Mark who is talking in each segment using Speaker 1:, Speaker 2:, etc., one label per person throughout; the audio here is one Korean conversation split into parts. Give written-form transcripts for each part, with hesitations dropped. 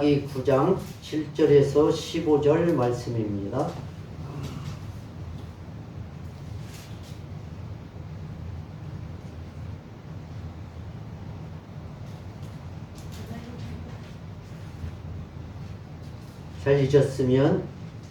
Speaker 1: 사사기 9장 7절에서 15절 말씀입니다. 찾으셨으면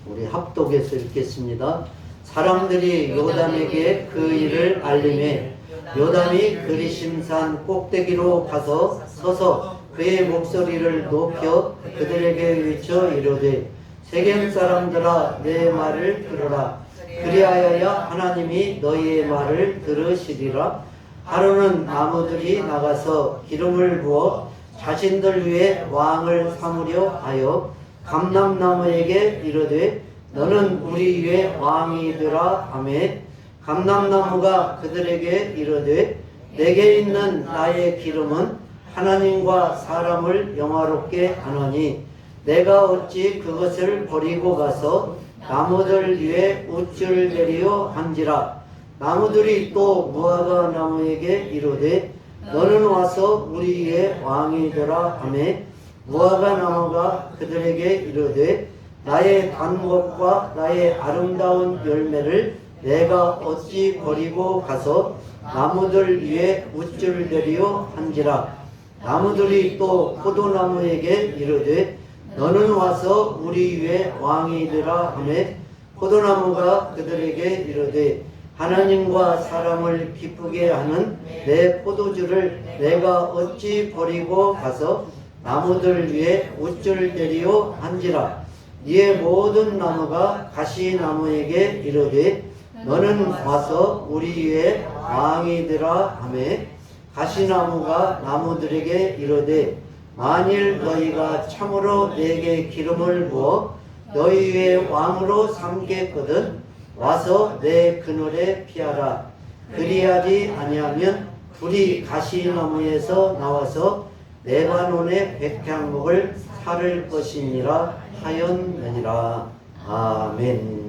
Speaker 1: 우리 합독해서 읽겠습니다. 사람들이 요담에게 그 일을 알림해 요담이 그리심산 꼭대기로 가서 서서 그의 목소리를 높여 그들에게 외쳐 이르되 세겜 사람들아 내 말을 들으라. 그리하여야 하나님이 너희의 말을 들으시리라. 하루는 나무들이 나가서 기름을 부어 자신들 위에 왕을 삼으려 하여 감람나무에게 이르되 너는 우리 위에 왕이 되라 하매 감람나무가 그들에게 이르되 내게 있는 나의 기름은 하나님과 사람을 영화롭게 하노니 내가 어찌 그것을 버리고 가서 나무들 위에 우쭐 내리려 한지라. 나무들이 또 무화과 나무에게 이르되 너는 와서 우리 위에 왕이 되라 하매 무화과 나무가 그들에게 이르되 나의 단 것과 나의 아름다운 열매를 내가 어찌 버리고 가서 나무들 위에 우쭐 내리려 한지라. 나무들이 또 포도나무에게 이르되 너는 와서 우리 위에 왕이 되라 하매 포도나무가 그들에게 이르되 하나님과 사람을 기쁘게 하는 내 포도주를 내가 어찌 버리고 가서 나무들 위에 우쭐 내리려 한지라. 이에 모든 나무가 가시나무에게 이르되 너는 와서 우리 위에 왕이 되라 하매 가시나무가 나무들에게 이르되 만일 너희가 참으로 내게 기름을 부어 너희 위에 왕으로 삼겠거든 와서 내 그늘에 피하라. 그리하지 아니하면 불이 가시나무에서 나와서 레바논의 백향목을 살을 것이니라 하였느니라. 아멘.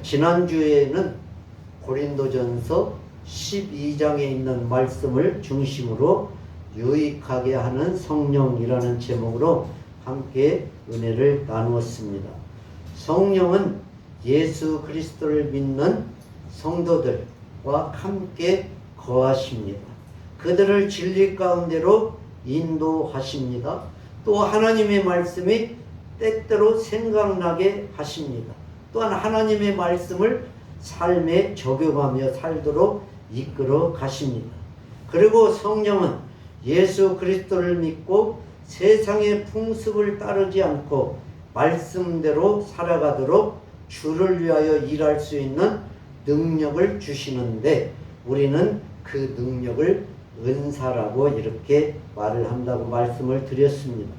Speaker 1: 지난주에는 고린도전서 12장에 있는 말씀을 중심으로 유익하게 하는 성령이라는 제목으로 함께 은혜를 나누었습니다. 성령은 예수 그리스도를 믿는 성도들과 함께 거하십니다. 그들을 진리 가운데로 인도하십니다. 또 하나님의 말씀이 때때로 생각나게 하십니다. 또한 하나님의 말씀을 삶에 적용하며 살도록 이끌어 가십니다. 그리고 성령은 예수 그리스도를 믿고 세상의 풍습을 따르지 않고 말씀대로 살아가도록 주를 위하여 일할 수 있는 능력을 주시는데 우리는 그 능력을 은사라고 이렇게 말을 한다고 말씀을 드렸습니다.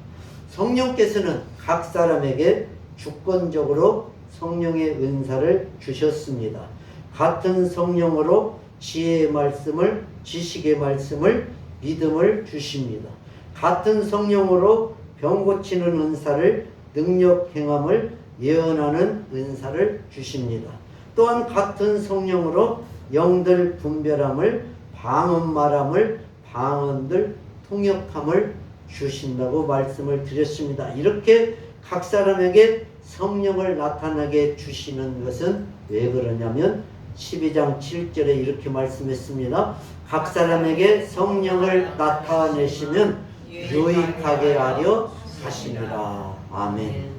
Speaker 1: 성령께서는 각 사람에게 주권적으로 성령의 은사를 주셨습니다. 같은 성령으로 지혜의 말씀을, 지식의 말씀을, 믿음을 주십니다. 같은 성령으로 병 고치는 은사를, 능력 행함을, 예언하는 은사를 주십니다. 또한 같은 성령으로 영들 분별함을, 방언 말함을, 방언들 통역함을 주신다고 말씀을 드렸습니다. 이렇게 각 사람에게 성령을 나타나게 주시는 것은 왜 그러냐면 12장 7절에 이렇게 말씀했습니다. 각 사람에게 성령을 나타내시면 유익하게 하려 하시니라. 아멘.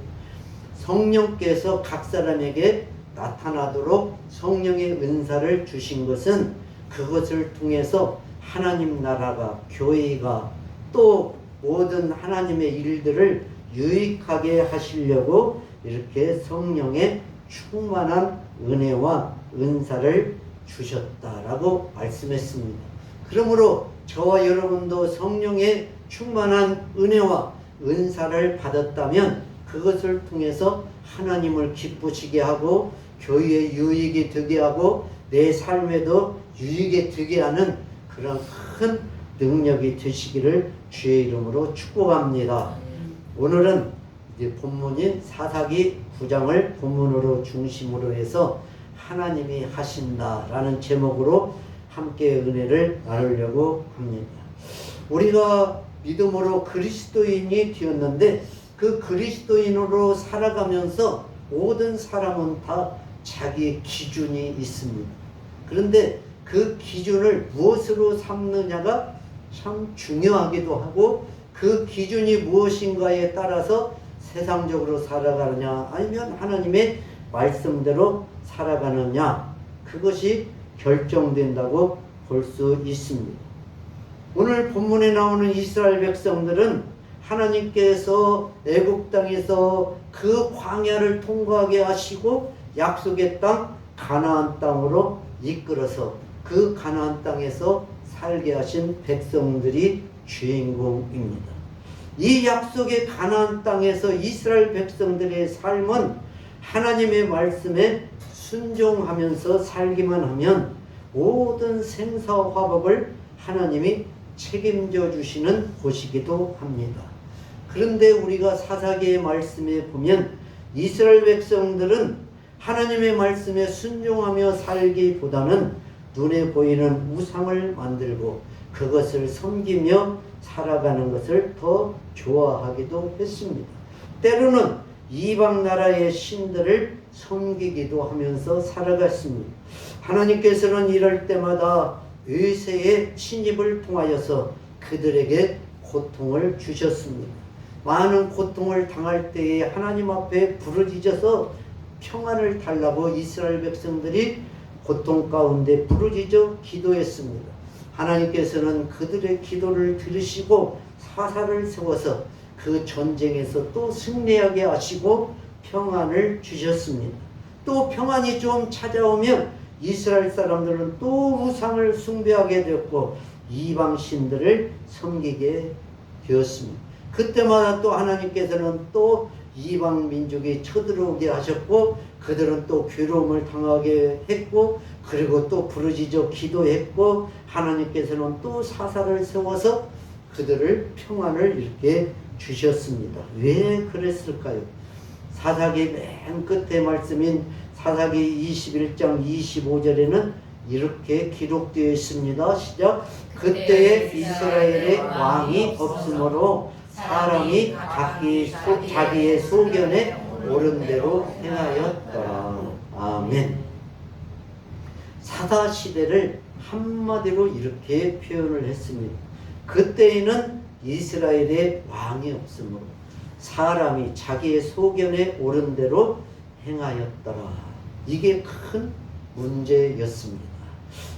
Speaker 1: 성령께서 각 사람에게 나타나도록 성령의 은사를 주신 것은 그것을 통해서 하나님 나라가, 교회가 또 모든 하나님의 일들을 유익하게 하시려고 이렇게 성령의 충만한 은혜와 은사를 주셨다라고 말씀했습니다. 그러므로 저와 여러분도 성령의 충만한 은혜와 은사를 받았다면 그것을 통해서 하나님을 기쁘시게 하고 교회에 유익이 되게 하고 내 삶에도 유익이 되게 하는 그런 큰 능력이 되시기를 주의 이름으로 축복합니다. 오늘은 이제 본문인 사사기 9장을 본문으로 중심으로 해서 하나님이 하신다라는 제목으로 함께 은혜를 나누려고 합니다. 우리가 믿음으로 그리스도인이 되었는데 그 그리스도인으로 살아가면서 모든 사람은 다 자기의 기준이 있습니다. 그런데 그 기준을 무엇으로 삼느냐가 참 중요하기도 하고 그 기준이 무엇인가에 따라서 세상적으로 살아가느냐 아니면 하나님의 말씀대로 살아가느냐 그것이 결정된다고 볼 수 있습니다. 오늘 본문에 나오는 이스라엘 백성들은 하나님께서 애굽 땅에서 그 광야를 통과하게 하시고 약속의 땅 가나안 땅으로 이끌어서 그 가나안 땅에서 살게 하신 백성들이 주인공입니다. 이 약속의 가나안 땅에서 이스라엘 백성들의 삶은 하나님의 말씀에 순종하면서 살기만 하면 모든 생사화복을 하나님이 책임져 주시는 곳이기도 합니다. 그런데 우리가 사사기의 말씀에 보면 이스라엘 백성들은 하나님의 말씀에 순종하며 살기보다는 눈에 보이는 우상을 만들고 그것을 섬기며 살아가는 것을 더 좋아하기도 했습니다. 때로는 이방 나라의 신들을 섬기기도 하면서 살아갔습니다. 하나님께서는 이럴 때마다 외세의 침입을 통하여서 그들에게 고통을 주셨습니다. 많은 고통을 당할 때에 하나님 앞에 부르짖어서 평안을 달라고 이스라엘 백성들이 고통 가운데 부르짖어 기도했습니다. 하나님께서는 그들의 기도를 들으시고 사사를 세워서 그 전쟁에서 또 승리하게 하시고 평안을 주셨습니다. 또 평안이 좀 찾아오면 이스라엘 사람들은 또 우상을 숭배하게 되었고 이방 신들을 섬기게 되었습니다. 그때마다 또 하나님께서는 또 이방 민족이 쳐들어오게 하셨고 그들은 또 괴로움을 당하게 했고 그리고 또 부르짖어 기도했고 하나님께서는 또 사사를 세워서 그들을 평안을 이렇게 주셨습니다. 왜 그랬을까요? 사사기 맨 끝에 말씀인 사사기 21장 25절에는 이렇게 기록되어 있습니다. 시작. 그때에 이스라엘의 왕이 없으므로 사람이 자기의 소견에 옳은 대로 행하였더라. 아멘. 사사 시대를 한마디로 이렇게 표현을 했습니다. 그때에는 이스라엘의 왕이 없으므로 사람이 자기의 소견에 옳은 대로 행하였더라. 이게 큰 문제였습니다.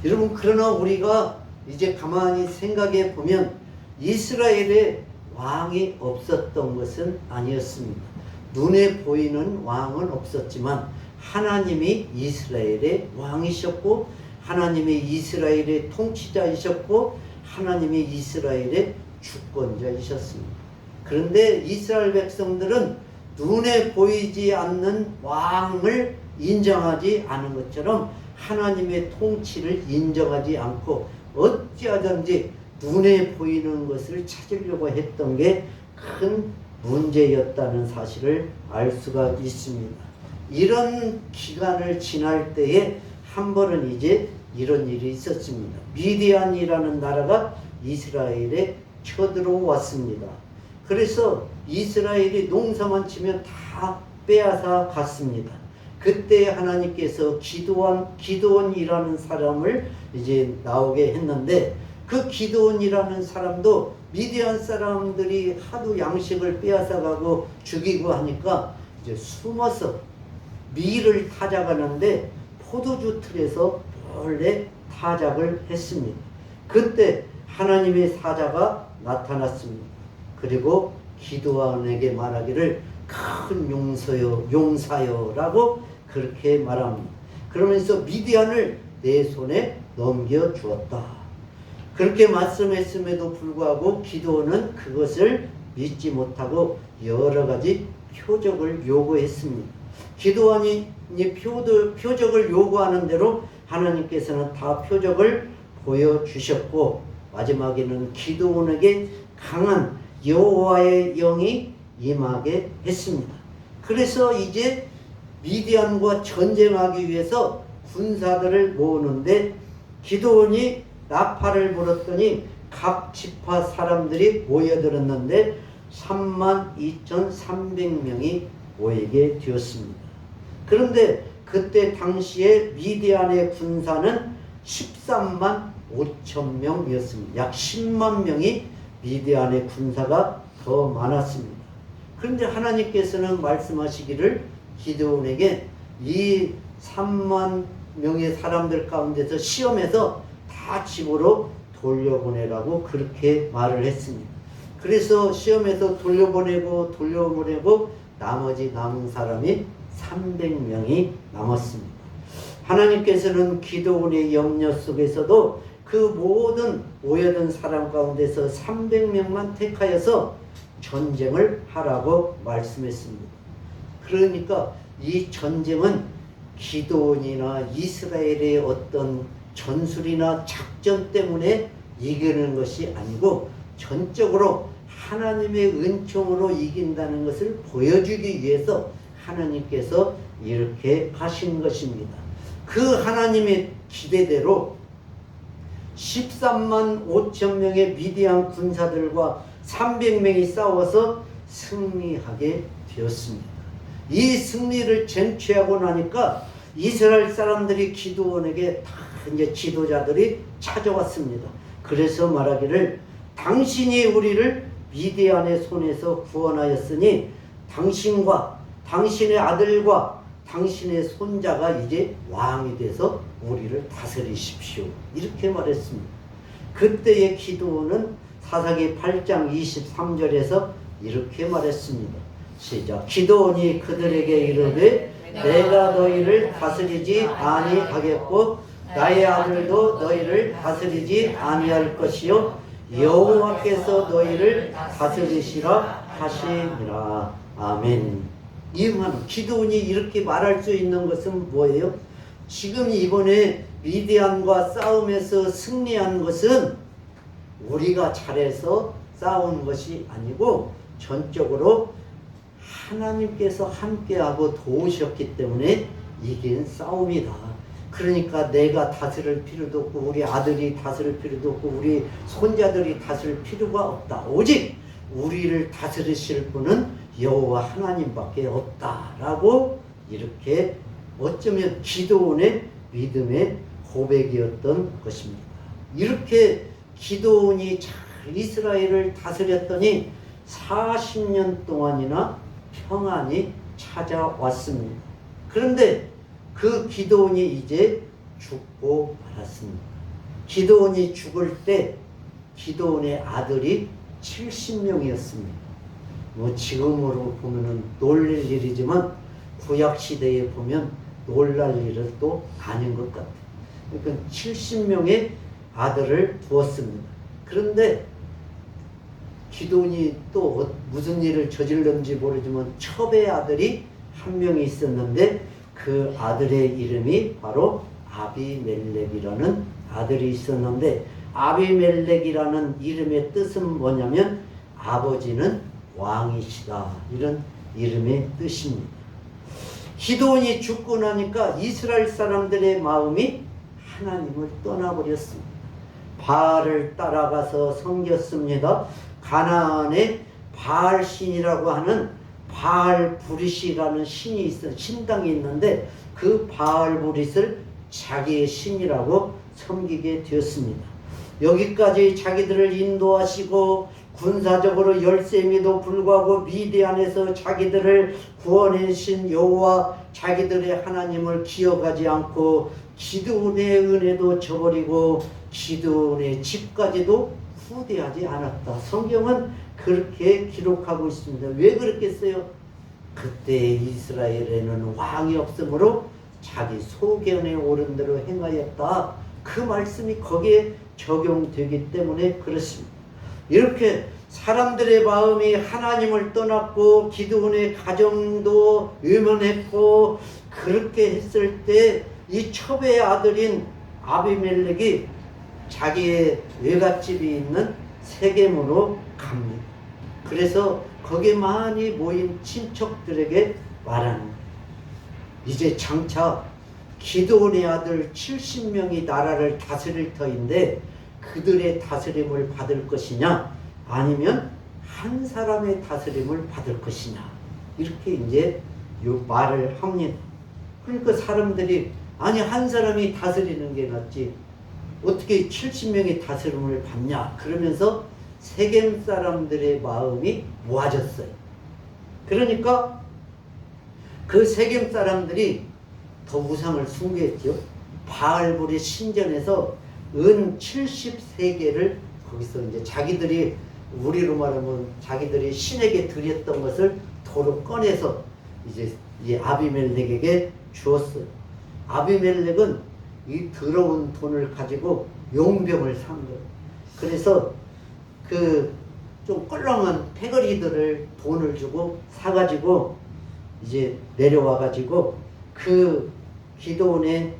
Speaker 1: 여러분, 그러나 우리가 이제 가만히 생각해 보면 이스라엘에 왕이 없었던 것은 아니었습니다. 눈에 보이는 왕은 없었지만 하나님이 이스라엘의 왕이셨고 하나님이 이스라엘의 통치자이셨고 하나님이 이스라엘의 주권자이셨습니다. 그런데 이스라엘 백성들은 눈에 보이지 않는 왕을 인정하지 않은 것처럼 하나님의 통치를 인정하지 않고 어찌하든지 눈에 보이는 것을 찾으려고 했던 게 큰 문제였다는 사실을 알 수가 있습니다. 이런 기간을 지날 때에 한 번은 이제 이런 일이 있었습니다. 미디안이라는 나라가 이스라엘에 쳐들어왔습니다. 그래서 이스라엘이 농사만 치면 다 빼앗아 갔습니다. 그때 하나님께서 기드온이라는 사람을 이제 나오게 했는데 그 기드온이라는 사람도 미디안 사람들이 하도 양식을 빼앗아 가고 죽이고 하니까 이제 숨어서 밀을 타작하는데 포도주 틀에서 몰래 타작을 했습니다. 그때 하나님의 사자가 나타났습니다. 그리고 기드온에게 말하기를 큰 용사여 라고 그렇게 말합니다. 그러면서 미디안을 내 손에 넘겨주었다. 그렇게 말씀했음에도 불구하고 기드온은 그것을 믿지 못하고 여러 가지 표적을 요구했습니다. 기드온이 표적을 요구하는 대로 하나님께서는 다 표적을 보여주셨고 마지막에는 기드온에게 강한 여호와의 영이 임하게 했습니다. 그래서 이제 미디안과 전쟁하기 위해서 군사들을 모으는데 기드온이 나팔을 불었더니 각 지파 사람들이 모여들었는데 32,300명이 모이게 되었습니다. 그런데 그때 당시에 미디안의 군사는 13만 5천 명이었습니다. 약 10만 명이 미디안의 군사가 더 많았습니다. 그런데 하나님께서는 말씀하시기를 기드온에게 이 3만 명의 사람들 가운데서 시험해서 다 집으로 돌려보내라고 그렇게 말을 했습니다. 그래서 시험에서 돌려보내고 나머지 남은 사람이 300명이 남았습니다. 하나님께서는 기드온의 염려 속에서도 그 모든 모여든 사람 가운데서 300명만 택하여서 전쟁을 하라고 말씀했습니다. 그러니까 이 전쟁은 기드온이나 이스라엘의 어떤 전술이나 작전 때문에 이기는 것이 아니고 전적으로 하나님의 은총으로 이긴다는 것을 보여주기 위해서 하나님께서 이렇게 하신 것입니다. 그 하나님의 기대대로 13만 5천 명의 미디안 군사들과 300명이 싸워서 승리하게 되었습니다. 이 승리를 쟁취하고 나니까 이스라엘 사람들이 기드온에게 다 이제 지도자들이 찾아왔습니다. 그래서 말하기를 당신이 우리를 미디안의 손에서 구원하였으니 당신과 당신의 아들과 당신의 손자가 이제 왕이 돼서 우리를 다스리십시오. 이렇게 말했습니다. 그때의 기드온은 사사기 8장 23절에서 이렇게 말했습니다. 시작. 기드온이 그들에게 이르되 내가 너희를 다스리지 아니하겠고 나의 아들도 너희를 다스리지 아니할 것이요 여호와께서 너희를 다스리시라 하시니라. 아멘. 이응하는 기드온이 이렇게 말할 수 있는 것은 뭐예요? 지금 이번에 미디안과 싸움에서 승리한 것은 우리가 잘해서 싸운 것이 아니고 전적으로 하나님께서 함께하고 도우셨기 때문에 이긴 싸움이다. 그러니까 내가 다스릴 필요도 없고 우리 아들이 다스릴 필요도 없고 우리 손자들이 다스릴 필요가 없다. 오직 우리를 다스리실 분은 여호와 하나님밖에 없다라고 이렇게 어쩌면 기드온의 믿음의 고백이었던 것입니다. 이렇게 기드온이 잘 이스라엘을 다스렸더니 40년 동안이나 평안이 찾아왔습니다. 그런데 그 기드온이 이제 죽고 말았습니다. 기드온이 죽을 때 기드온의 아들이 70명이었습니다. 뭐 지금으로 보면은 놀랄 일이지만 구약 시대에 보면 놀랄 일은 또 아닌 것 같아요. 그러니까 70명의 아들을 두었습니다. 그런데 기드온이 또 무슨 일을 저질렀는지 모르지만 첩의 아들이 한 명이 있었는데 그 아들의 이름이 바로 아비멜렉이라는 아들이 있었는데 아비멜렉이라는 이름의 뜻은 뭐냐면 아버지는 왕이시다, 이런 이름의 뜻입니다. 기드온이 죽고 나니까 이스라엘 사람들의 마음이 하나님을 떠나버렸습니다. 바알을 따라가서 섬겼습니다. 가나안에 바알신이라고 하는 바알브릿이라는 신이 신당이 있는데 그 바알브릿을 자기의 신이라고 섬기게 되었습니다. 여기까지 자기들을 인도하시고 군사적으로 열세임에도 불구하고 미디안에서 자기들을 구원해주신 여호와 자기들의 하나님을 기억하지 않고 기드온의 은혜도 저버리고 기드온의 집까지도 후대하지 않았다. 성경은 그렇게 기록하고 있습니다. 왜 그랬겠어요? 그때 이스라엘에는 왕이 없으므로 자기 소견에 옳은 대로 행하였다. 그 말씀이 거기에 적용되기 때문에 그렇습니다. 이렇게 사람들의 마음이 하나님을 떠났고 기드온의 가정도 외면했고 그렇게 했을 때 이 첩의 아들인 아비멜렉이 자기의 외갓집이 있는 세겜으로 갑니다. 그래서 거기에 많이 모인 친척들에게 말하는 거예요. 이제 장차 기드온의 아들 70명이 나라를 다스릴 터인데 그들의 다스림을 받을 것이냐 아니면 한 사람의 다스림을 받을 것이냐 이렇게 이제 요 말을 합니다. 그러니까 사람들이 아니 한 사람이 다스리는 게 낫지 어떻게 70명이 다스림을 받냐 그러면서 세겜 사람들의 마음이 모아졌어요. 그러니까 그 세겜 사람들이 더 우상을 숭배했죠. 바알불의 신전에서 은 73개를 거기서 이제 자기들이 우리로 말하면 자기들이 신에게 드렸던 것을 도로 꺼내서 이제 이 아비멜렉에게 주었어요. 아비멜렉은 이 더러운 돈을 가지고 용병을 산 거예요. 그래서 그 좀 껄렁한 패거리들을 돈을 주고 사가지고 이제 내려와가지고 그 기드온의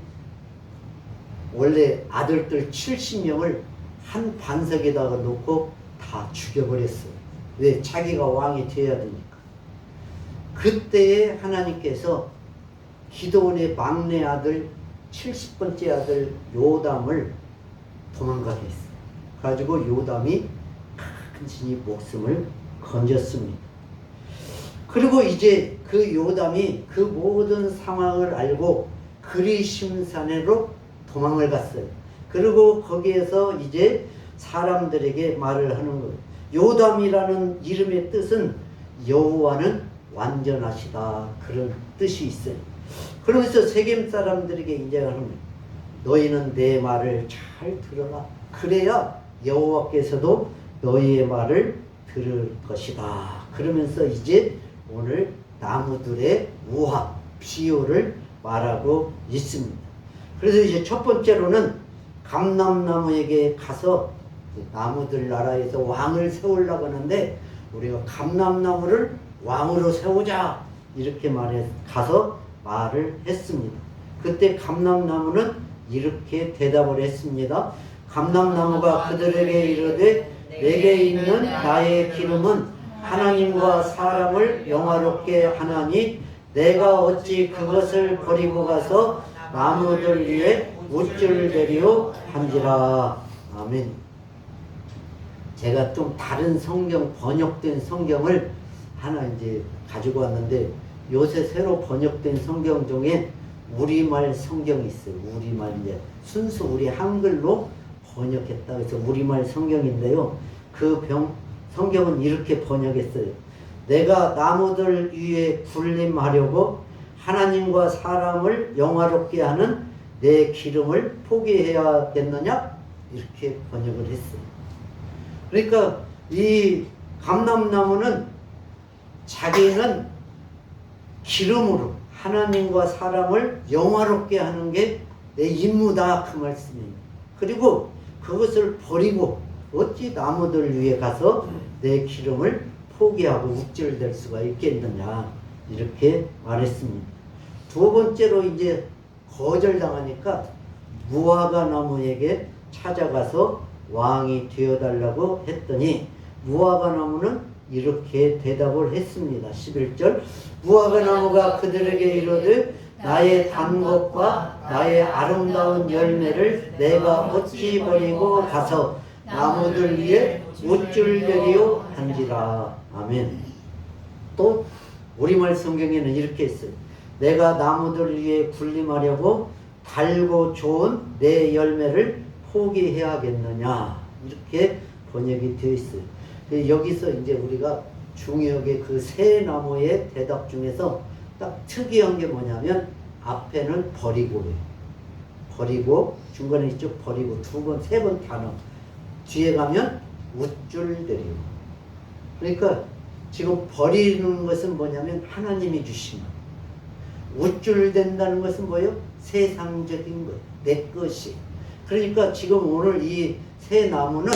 Speaker 1: 원래 아들들 70명을 한 반석에다가 놓고 다 죽여버렸어요. 왜? 자기가 왕이 되어야 되니까. 그때에 하나님께서 기드온의 막내 아들 70번째 아들 요담을 도망가게 했어요. 가지고 요담이 간신히 목숨을 건졌습니다. 그리고 이제 그 요담이 그 모든 상황을 알고 그리심산으로 도망을 갔어요. 그리고 거기에서 이제 사람들에게 말을 하는 거예요. 요담이라는 이름의 뜻은 여호와는 완전하시다 그런 뜻이 있어요. 그러면서 세겜 사람들에게 인정하는 거예요. 너희는 내 말을 잘 들어라. 그래야 여호와께서도 너희의 말을 들을 것이다. 그러면서 이제 오늘 나무들의 우화, 비유를 말하고 있습니다. 그래서 이제 첫 번째로는 감람나무에게 가서 나무들 나라에서 왕을 세우려고 하는데 우리가 감람나무를 왕으로 세우자 이렇게 가서 말을 했습니다. 그때 감람나무는 이렇게 대답을 했습니다. 감람나무가 그들에게 이르되 내게 있는 나의 기름은 하나님과 사람을 영화롭게 하나니 내가 어찌 그것을 버리고 가서 나무들 위에 못줄 대리오 한지라. 아멘. 제가 좀 다른 성경 번역된 성경을 하나 이제 가지고 왔는데 요새 새로 번역된 성경 중에 우리말 성경이 있어요. 우리말 이제 순수 우리 한글로 번역했다. 그래서 우리말 성경인데요. 그 성경은 이렇게 번역했어요. 내가 나무들 위에 군림하려고 하나님과 사람을 영화롭게 하는 내 기름을 포기해야겠느냐? 이렇게 번역을 했어요. 그러니까 이 감람나무는 자기는 기름으로 하나님과 사람을 영화롭게 하는 게 내 임무다 그 말씀이에요. 그리고 그것을 버리고 어찌 나무들 위에 가서 내 기름을 포기하고 욱질될 수가 있겠느냐 이렇게 말했습니다. 두 번째로 이제 거절당하니까 무화과 나무에게 찾아가서 왕이 되어달라고 했더니 무화과 나무는 이렇게 대답을 했습니다. 11절 무화과 나무가 그들에게 이르되 나의 단 것과 나의 아름다운 열매를 내가 어찌 버리고 가서 나무들 위에 우쭐대리오 한지라. 아멘. 또 우리말 성경에는 이렇게 했어요. 내가 나무들 위에 군림하려고 달고 좋은 내 열매를 포기해야겠느냐 이렇게 번역이 되어 있어요. 여기서 이제 우리가 중역의 그 세 나무의 대답 중에서 딱 특이한 게 뭐냐면 앞에는 버리고예요. 버리고 중간에 있죠. 버리고 두 번, 세 번 단어. 뒤에 가면 우쭐대리오. 그러니까 지금 버리는 것은 뭐냐면 하나님이 주신 것. 우쭐댄다는 것은 뭐예요? 세상적인 것. 내 것이. 그러니까 지금 오늘 이 새 나무는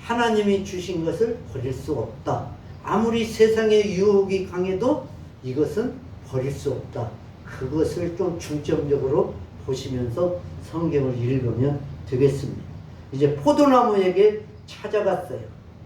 Speaker 1: 하나님이 주신 것을 버릴 수 없다. 아무리 세상의 유혹이 강해도 이것은 버릴 수 없다. 그것을 좀 중점적으로 보시면서 성경을 읽으면 되겠습니다. 이제 포도나무에게 찾아갔어요.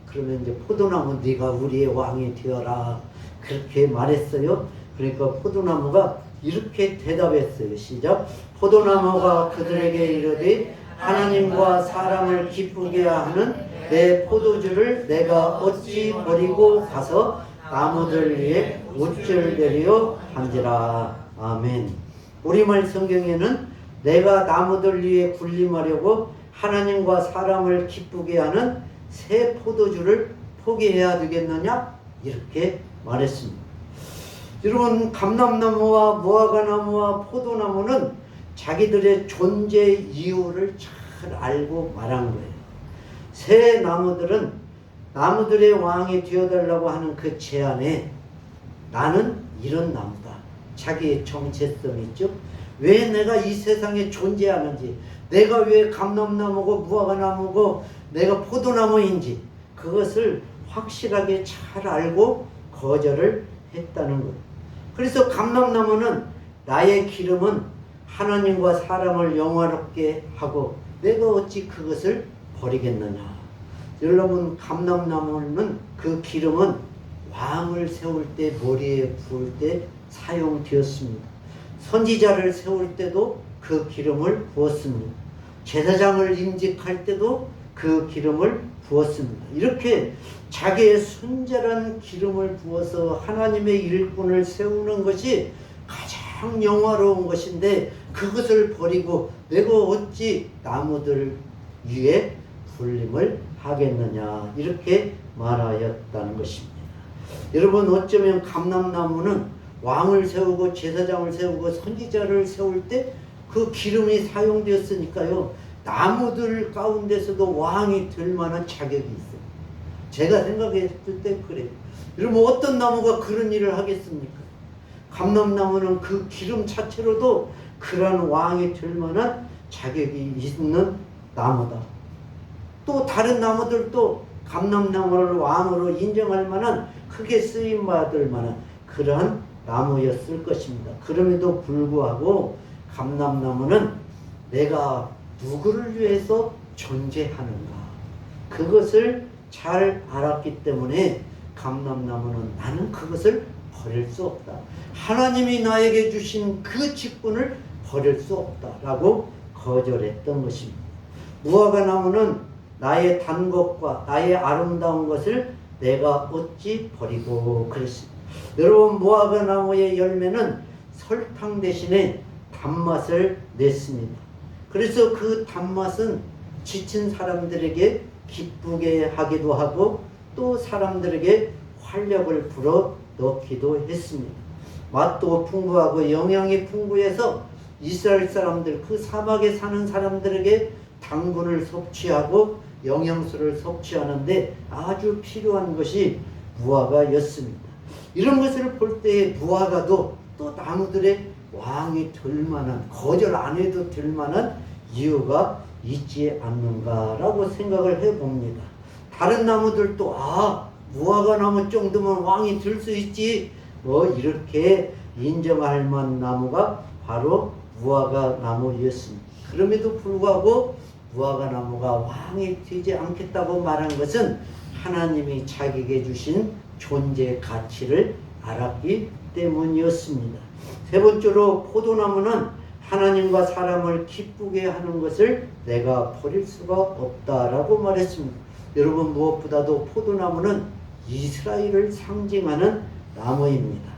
Speaker 1: 그러면 이제 포도나무 네가 우리의 왕이 되어라 그렇게 말했어요. 그러니까 포도나무가 이렇게 대답했어요. 시작. 포도나무가 그들에게 이르되 하나님과 사람을 기쁘게 하는 내 포도주를 내가 어찌 버리고 가서 나무들 위에 옷을 내려 한지라. 아멘. 우리말 성경에는 내가 나무들 위에 군림하려고 하나님과 사람을 기쁘게 하는 새 포도주를 포기해야 되겠느냐? 이렇게 말했습니다. 여러분, 감람나무와 무화과나무와 포도나무는 자기들의 존재 이유를 잘 알고 말한 거예요. 새 나무들은 나무들의 왕이 되어달라고 하는 그 제안에 나는 이런 나무다. 자기의 정체성이 있죠. 왜 내가 이 세상에 존재하는지, 내가 왜 감람나무고 무화과나무고 내가 포도나무인지 그것을 확실하게 잘 알고 거절을 했다는 것. 그래서 감람나무는 나의 기름은 하나님과 사람을 영화롭게 하고 내가 어찌 그것을 버리겠느냐. 여러분, 감람나무는 그 기름은 왕을 세울 때 머리에 부을 때 사용되었습니다. 선지자를 세울 때도 그 기름을 부었습니다. 제사장을 임직할 때도 그 기름을 부었습니다. 이렇게 자기의 순결한 기름을 부어서 하나님의 일꾼을 세우는 것이 가장 영화로운 것인데 그것을 버리고 내가 어찌 나무들 위에 군림을 하겠느냐, 이렇게 말하였다는 것입니다. 여러분, 어쩌면 감람나무는 왕을 세우고 제사장을 세우고 선지자를 세울 때 그 기름이 사용되었으니까요, 나무들 가운데서도 왕이 될 만한 자격이 있어요. 제가 생각했을 때 그래요. 여러분, 어떤 나무가 그런 일을 하겠습니까? 감람나무는 그 기름 자체로도 그러한 왕이 될 만한 자격이 있는 나무다. 또 다른 나무들도 감람나무를 왕으로 인정할 만한, 크게 쓰임받을 만한 그러한 나무였을 것입니다. 그럼에도 불구하고 감람나무는 내가 누구를 위해서 존재하는가, 그것을 잘 알았기 때문에 감람나무는 나는 그것을 버릴 수 없다. 하나님이 나에게 주신 그 직분을 버릴 수 없다라고 거절했던 것입니다. 무화과나무는 나의 단 것과 나의 아름다운 것을 내가 어찌 버리고 그랬습니다. 여러분, 무화과나무의 열매는 설탕 대신에 단맛을 냈습니다. 그래서 그 단맛은 지친 사람들에게 기쁘게 하기도 하고 또 사람들에게 활력을 불어 넣기도 했습니다. 맛도 풍부하고 영양이 풍부해서 이스라엘 사람들, 그 사막에 사는 사람들에게 당분을 섭취하고 영양소를 섭취하는데 아주 필요한 것이 무화과였습니다. 이런 것을 볼 때에 무화과도 또 나무들의 왕이 될 만한, 거절 안 해도 될 만한 이유가 있지 않는가라고 생각을 해봅니다. 다른 나무들도 무화과 나무 정도면 왕이 될 수 있지, 이렇게 인정할 만한 나무가 바로 무화과 나무였습니다. 그럼에도 불구하고 무화과 나무가 왕이 되지 않겠다고 말한 것은 하나님이 자기에게 주신 존재 가치를 알았기 때문이었습니다. 세 번째로 포도나무는 하나님과 사람을 기쁘게 하는 것을 내가 버릴 수가 없다라고 말했습니다. 여러분, 무엇보다도 포도나무는 이스라엘을 상징하는 나무입니다.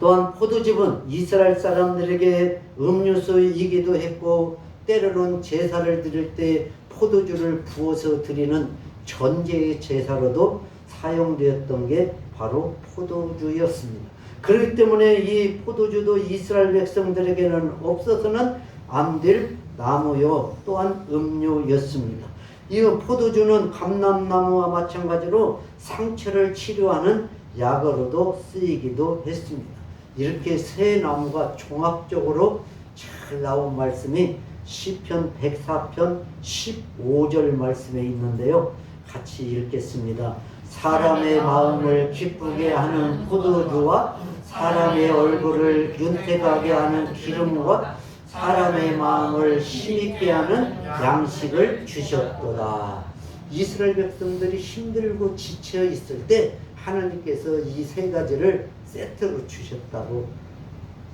Speaker 1: 또한 포도즙은 이스라엘 사람들에게 음료수이기도 했고 때로는 제사를 드릴 때 포도주를 부어서 드리는 전제의 제사로도 사용되었던 게 바로 포도주였습니다. 그렇기 때문에 이 포도주도 이스라엘 백성들에게는 없어서는 안 될 나무요 또한 음료였습니다. 이 포도주는 감람나무와 마찬가지로 상처를 치료하는 약으로도 쓰이기도 했습니다. 이렇게 세 나무가 종합적으로 잘 나온 말씀이 시편 104편 15절 말씀에 있는데요. 같이 읽겠습니다. 사람의 마음을 기쁘게 하는 포도주와 사람의 얼굴을 윤택하게 하는 기름과 사람의 마음을 힘있게 하는 양식을 주셨도다. 이스라엘 백성들이 힘들고 지쳐 있을 때 하나님께서 이 세 가지를 세트로 주셨다고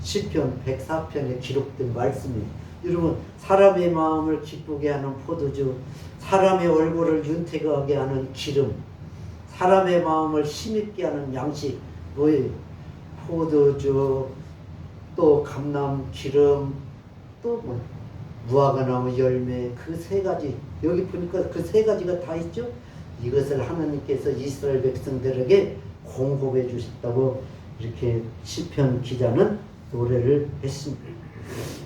Speaker 1: 시편 104편에 기록된 말씀입니다. 여러분, 사람의 마음을 기쁘게 하는 포도주, 사람의 얼굴을 윤택하게 하는 기름, 사람의 마음을 힘있게 하는 양식, 뭐예요? 포도주, 또 감람 기름, 또 뭐 무화과나무 열매, 그 세 가지. 여기 보니까 그 세 가지가 다 있죠. 이것을 하나님께서 이스라엘 백성들에게 공급해 주셨다고 이렇게 시편 기자는 노래를 했습니다.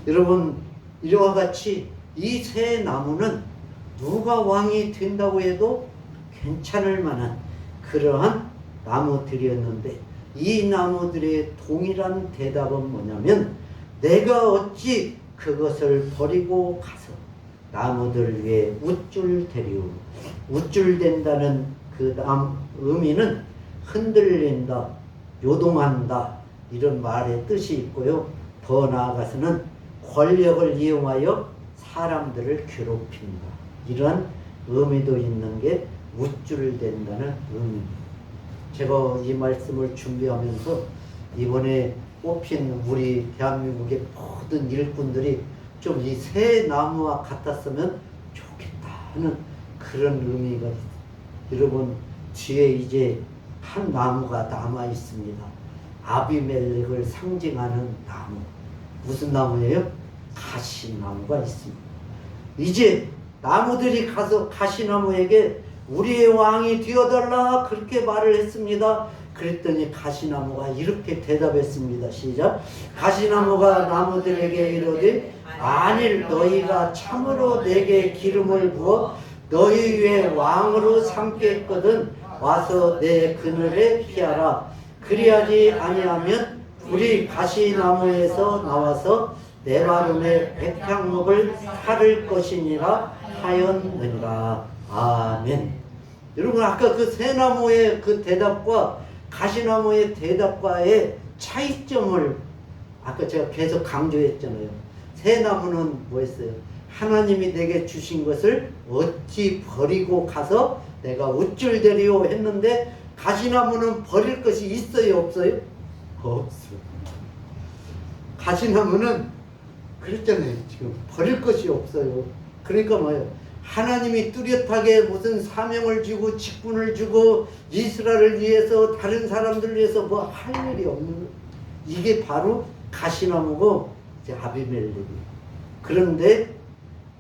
Speaker 1: 여러분, 이와 같이 이 세 나무는 누가 왕이 된다고 해도 괜찮을 만한 그러한 나무들이었는데, 이 나무들의 동일한 대답은 뭐냐면, 내가 어찌 그것을 버리고 가서 나무들 위에 우쭐대리오. 우쭐댄다는 그 의미는 흔들린다, 요동한다, 이런 말의 뜻이 있고요. 더 나아가서는 권력을 이용하여 사람들을 괴롭힌다, 이러한 의미도 있는 게 우쭐댄다는 의미입니다. 제가 이 말씀을 준비하면서 이번에 뽑힌 우리 대한민국의 모든 일꾼들이 좀 이 새 나무와 같았으면 좋겠다 하는 그런 의미가 있습니다. 여러분, 뒤에 이제 한 나무가 남아 있습니다. 아비멜렉을 상징하는 나무. 무슨 나무예요? 가시나무가 있습니다. 이제 나무들이 가서 가시나무에게 우리의 왕이 되어달라 그렇게 말을 했습니다. 그랬더니 가시나무가 이렇게 대답했습니다. 시작. 가시나무가 나무들에게 이르되, 만일 너희가 참으로 내게 기름을 부어 너희 위에 왕으로 삼겠거든 와서 내 그늘에 피하라. 그리하지 아니하면 불이 가시나무에서 나와서 내 마름의 백향목을 타를 것이니라 하였느니라. 아멘. 여러분, 아까 그 새나무의 그 대답과 가시나무의 대답과의 차이점을 아까 제가 계속 강조했잖아요. 새나무는 뭐였어요? 하나님이 내게 주신 것을 어찌 버리고 가서 내가 우쭐대리오 했는데, 가시나무는 버릴 것이 있어요, 없어요? 없어요. 가시나무는 그랬잖아요. 지금 버릴 것이 없어요. 그러니까 뭐예요? 하나님이 뚜렷하게 무슨 사명을 주고 직분을 주고 이스라엘을 위해서 다른 사람들을 위해서 뭐 할 일이 없는 거예요. 이게 바로 가시나무고 이제 아비멜렉이. 그런데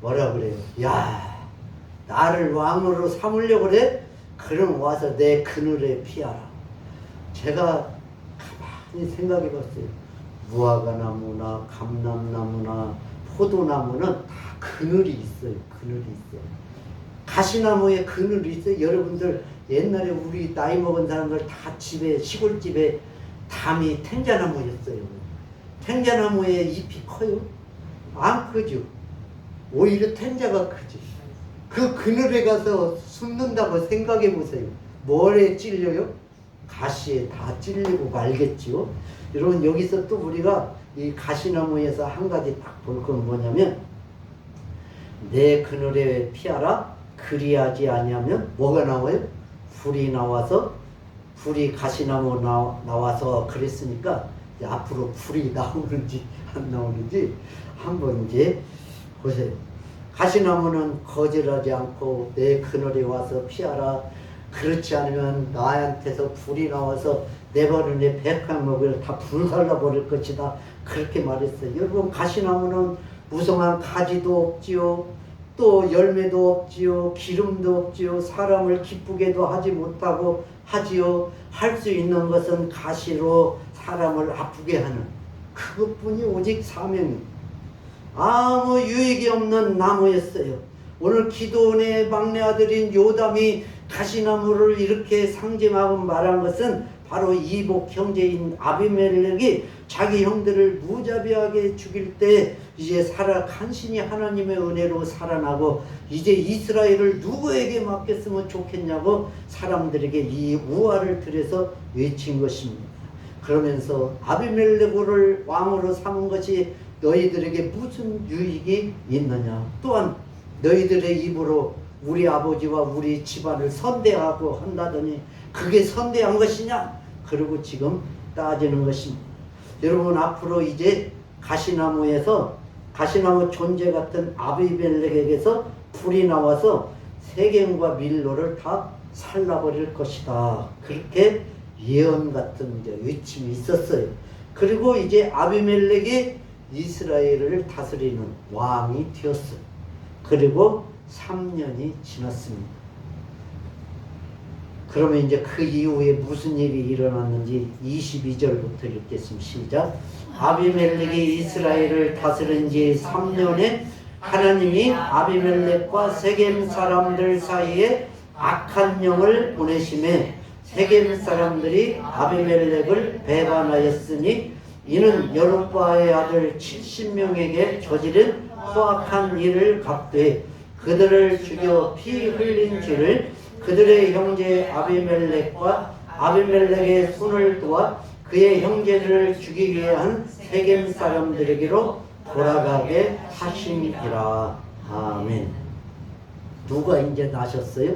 Speaker 1: 뭐라 그래요? 야, 나를 왕으로 삼으려고 그래? 그럼 와서 내 그늘에 피하라. 제가 가만히 생각해 봤어요. 무화과나무나 감람나무나 포도나무는 다 그늘이 있어요. 그늘이 있어요. 가시나무에 그늘이 있어요. 여러분들 옛날에 우리 나이 먹은 사람들 다 집에, 시골집에 담이 탱자나무였어요. 탱자나무에 잎이 커요? 안 크죠. 오히려 탱자가 크지. 그 그늘에 가서 숨는다고 생각해 보세요. 뭐에 찔려요? 가시에 다 찔리고 말겠지요. 여러분, 여기서 또 우리가 이 가시나무에서 한 가지 딱 볼 건 뭐냐면, 내 그늘에 피하라. 그리하지 아니하면 뭐가 나와요? 불이 나와서, 불이 가시나무 나와서 그랬으니까 이제 앞으로 불이 나오는지 안 나오는지 한번 이제 보세요. 가시나무는 거절하지 않고 내 그늘에 와서 피하라. 그렇지 않으면 나한테서 불이 나와서 내 발에 백향목을 다 불살라 버릴 것이다. 그렇게 말했어요. 여러분, 가시나무는 무성한 가지도 없지요. 또 열매도 없지요. 기름도 없지요. 사람을 기쁘게도 하지 못하고 하지요. 할 수 있는 것은 가시로 사람을 아프게 하는 그것뿐이 오직 사명입니다. 아무 유익이 없는 나무였어요. 오늘 기도원의 막내 아들인 요담이 가시나무를 이렇게 상징하고 말한 것은 바로 이복 형제인 아비멜렉이 자기 형들을 무자비하게 죽일 때 이제 간신히 하나님의 은혜로 살아나고 이제 이스라엘을 누구에게 맡겼으면 좋겠냐고 사람들에게 이 우화를 들여서 외친 것입니다. 그러면서 아비멜렉을 왕으로 삼은 것이 너희들에게 무슨 유익이 있느냐. 또한 너희들의 입으로 우리 아버지와 우리 집안을 선대하고 한다더니 그게 선대한 것이냐? 그리고 지금 따지는 것입니다. 여러분, 앞으로 이제 가시나무에서 가시나무 존재 같은 아비멜렉에게서 불이 나와서 세겜과 밀로를 다 살라버릴 것이다. 그렇게 예언 같은 이제 외침이 있었어요. 그리고 이제 아비멜렉이 이스라엘을 다스리는 왕이 되었어요. 그리고 3년이 지났습니다. 그러면 이제 그 이후에 무슨 일이 일어났는지 22절부터 읽겠습니다. 시작. 아비멜렉이 이스라엘을 다스린 지 3년에 하나님이 아비멜렉과 세겜 사람들 사이에 악한 영을 보내심에 세겜 사람들이 아비멜렉을 배반하였으니 이는 여룹바의 아들 70명에게 저지른 허악한 일을 갚되 그들을 죽여 피 흘린 죄를 그들의 형제 아비멜렉과 아비멜렉의 손을 도와 그의 형제들을 죽이게 한 세겜 사람들에게로 돌아가게 하심이라. 아멘. 누가 이제 나셨어요?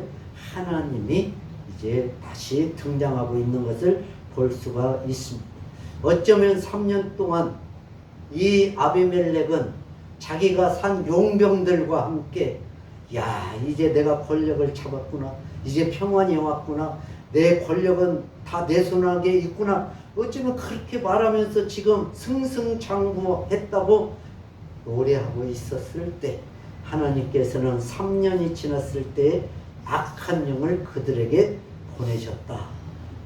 Speaker 1: 하나님이 이제 다시 등장하고 있는 것을 볼 수가 있습니다. 어쩌면 3년 동안 이 아비멜렉은 자기가 산 용병들과 함께 야, 이제 내가 권력을 잡았구나. 이제 평안이 왔구나. 내 권력은 다 내 손안에 있구나. 어쩌면 그렇게 말하면서 지금 승승장구했다고 노래하고 있었을 때 하나님께서는 3년이 지났을 때 악한 영을 그들에게 보내셨다.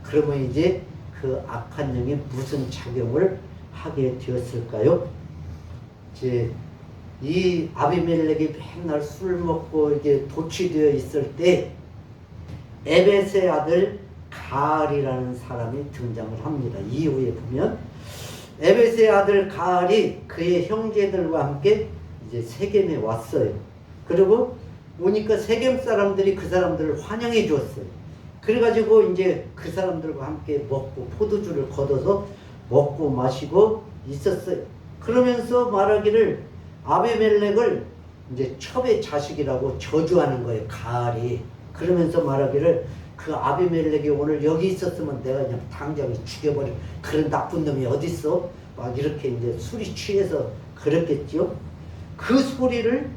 Speaker 1: 그러면 이제 그 악한 영이 무슨 작용을 하게 되었을까요? 이제 이 아비멜렉이 맨날 술 먹고 이게 도취되어 있을 때 에벳의 아들 가알이라는 사람이 등장을 합니다. 이후에 보면 에벳의 아들 가알이 그의 형제들과 함께 이제 세겜에 왔어요. 그리고 오니까 세겜 사람들이 그 사람들을 환영해 주었어요. 그래가지고 이제 그 사람들과 함께 먹고 포도주를 걷어서 먹고 마시고 있었어요. 그러면서 말하기를 아비멜렉을 이제 첩의 자식이라고 저주하는 거예요. 가알이. 그러면서 말하기를 그 아비멜렉이 오늘 여기 있었으면 내가 그냥 당장에 죽여버려. 그런 나쁜 놈이 어딨어? 막 이렇게 이제 술이 취해서 그랬겠죠. 그 소리를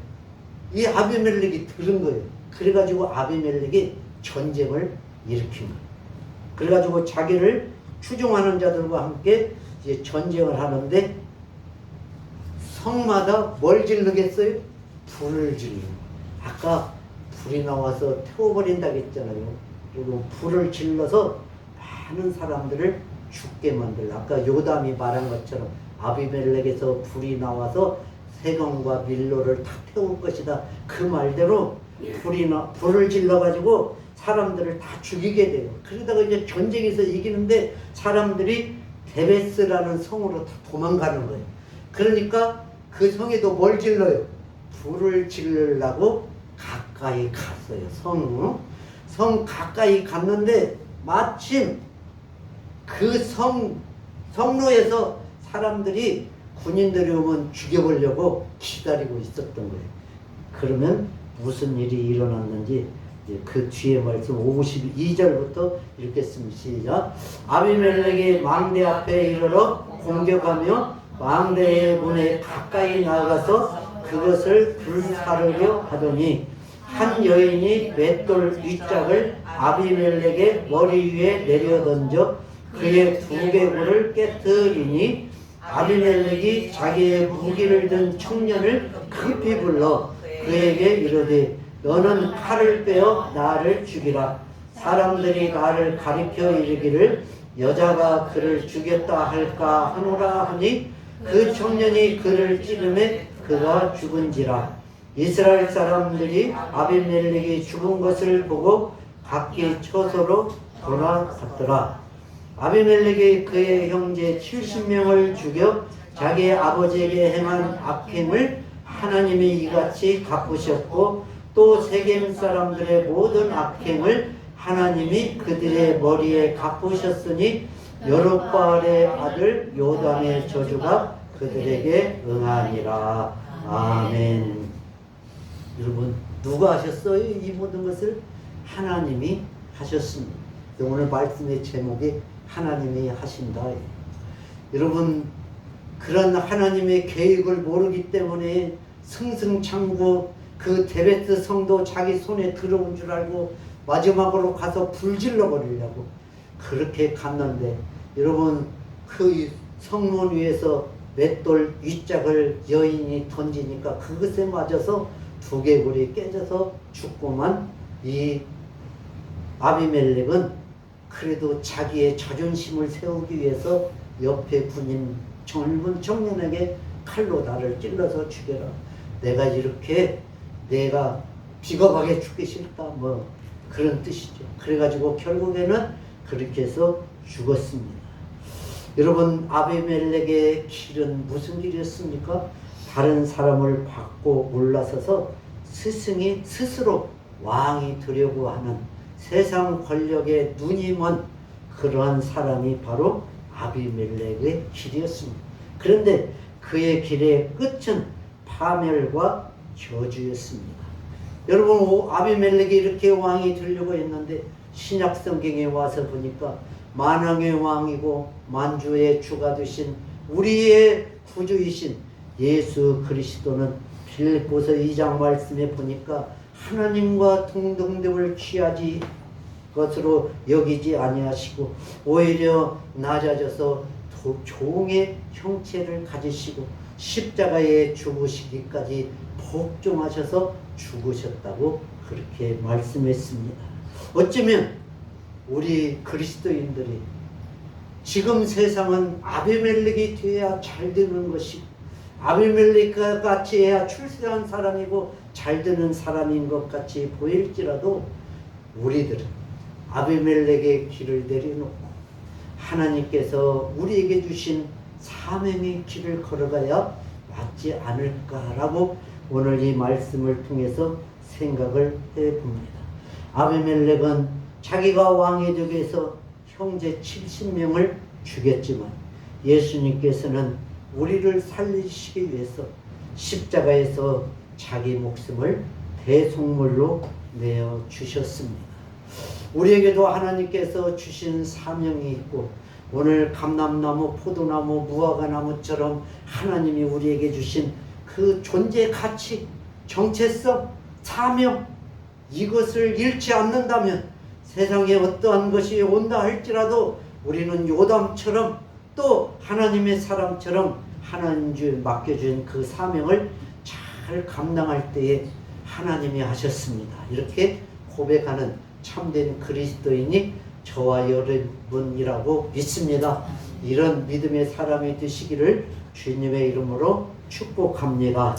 Speaker 1: 이 아비멜렉이 들은 거예요. 그래가지고 아비멜렉이 전쟁을 일으킨 거예요. 그래가지고 자기를 추종하는 자들과 함께 이제 전쟁을 하는데 성마다 뭘 지르겠어요? 불을 지르는 거예요. 아까 불이 나와서 태워버린다고 했잖아요. 그리고 불을 질러서 많은 사람들을 죽게 만들라. 아까 요담이 말한 것처럼 아비멜렉에서 불이 나와서 세겜과 밀로를 다 태울 것이다. 그 말대로 불을 질러가지고 사람들을 다 죽이게 돼요. 그러다가 이제 전쟁에서 이기는데 사람들이 데베스라는 성으로 다 도망가는 거예요. 그러니까 그 성에도 뭘 질러요? 불을 지르려고 가까이 갔어요. 성 가까이 갔는데 마침 그 성로에서 사람들이 군인들이 오면 죽여보려고 기다리고 있었던 거예요. 그러면 무슨 일이 일어났는지 그 뒤에 말씀 52절부터 읽겠습니다. 시작. 아비멜렉이 망대 앞에 이르러 공격하며 망대의 문에 가까이 나가서 그것을 불사르려 하더니 한 여인이 맷돌 윗짝을 아비멜렉의 머리 위에 내려 던져 그의 두개골을 깨뜨리니 아비멜렉이 자기의 무기를 든 청년을 급히 불러 그에게 이르되 너는 칼을 빼어 나를 죽이라. 사람들이 나를 가리켜 이르기를 여자가 그를 죽였다 할까 하노라 하니 그 청년이 그를 찌르매 그가 죽은지라. 이스라엘 사람들이 아비멜렉이 죽은 것을 보고 각기 처소로 돌아갔더라. 아비멜렉이 그의 형제 70명을 죽여 자기의 아버지에게 행한 악행을 하나님이 이같이 갚으셨고 또 세겜 사람들의 모든 악행을 하나님이 그들의 머리에 갚으셨으니 여룹바알의 아들 요담의 저주가 그들에게 응하니라. 아멘. 여러분 누가 하셨어요? 이 모든 것을 하나님이 하셨습니다. 오늘 말씀의 제목이 하나님이 하신다. 여러분 그런 하나님의 계획을 모르기 때문에 승승장구 그 데베트 성도 자기 손에 들어온 줄 알고 마지막으로 가서 불질러 버리려고 그렇게 갔는데, 여러분 그 성문 위에서 맷돌 윗짝을 여인이 던지니까 그것에 맞아서 두개골이 깨져서 죽고만, 이 아비멜렉은 그래도 자기의 자존심을 세우기 위해서 옆에 군인 젊은 청년에게 칼로 나를 찔러서 죽여라. 내가 비겁하게 죽기 싫다. 뭐 그런 뜻이죠. 그래가지고 결국에는 그렇게 해서 죽었습니다. 여러분, 아비멜렉의 길은 무슨 길이었습니까? 다른 사람을 받고 올라서서 스승이 스스로 왕이 되려고 하는 세상 권력에 눈이 먼 그러한 사람이 바로 아비멜렉의 길이었습니다. 그런데 그의 길의 끝은 파멸과 저주였습니다. 여러분, 아비멜렉이 이렇게 왕이 되려고 했는데 신약 성경에 와서 보니까 만왕의 왕이고 만주의 주가 되신 우리의 구주이신 예수 그리스도는 빌립보서 2장 말씀에 보니까 하나님과 동등됨을 취하지 것으로 여기지 아니하시고 오히려 낮아져서 종의 형체를 가지시고 십자가에 죽으시기까지 복종하셔서 죽으셨다고 그렇게 말씀했습니다. 어쩌면 우리 그리스도인들이 지금 세상은 아비멜렉이 되어야 잘 되는 것이고 아비멜렉 같이 해야 출세한 사람이고 잘 되는 사람인 것 같이 보일지라도 우리들은 아비멜렉의 길을 내려놓고 하나님께서 우리에게 주신 사명의 길을 걸어가야 맞지 않을까라고 오늘 이 말씀을 통해서 생각을 해봅니다. 아비멜렉은 자기가 왕이 되기 위해서 형제 70명을 죽였지만 예수님께서는 우리를 살리시기 위해서 십자가에서 자기 목숨을 대속물로 내어 주셨습니다. 우리에게도 하나님께서 주신 사명이 있고 오늘 감람나무, 포도나무, 무화과나무처럼 하나님이 우리에게 주신 그 존재 가치, 정체성, 사명, 이것을 잃지 않는다면 세상에 어떠한 것이 온다 할지라도 우리는 요담처럼 또 하나님의 사람처럼 하나님 맡겨준 그 사명을 잘 감당할 때에 하나님이 하셨습니다. 이렇게 고백하는 참된 그리스도인이 저와 여러분이라고 믿습니다. 이런 믿음의 사람이 되시기를 주님의 이름으로 축복합니다.